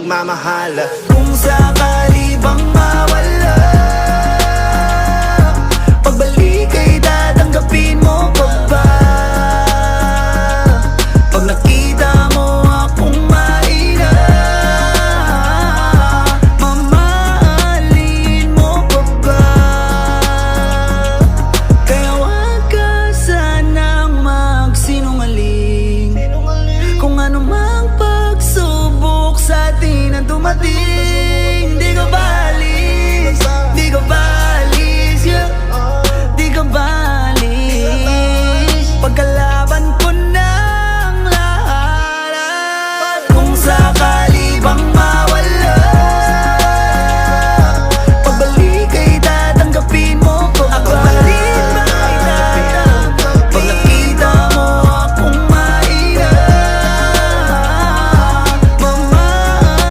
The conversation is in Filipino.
pagmamahal. Kung sakali bang mawala, pagbalik ay tatanggapin mo pa ba? Pag nakita mo akong mahina, mamahalin mo pa ba? Kaya wag ka sanang magsinungaling, kung ano mang pagsubok sa atin ang dumating.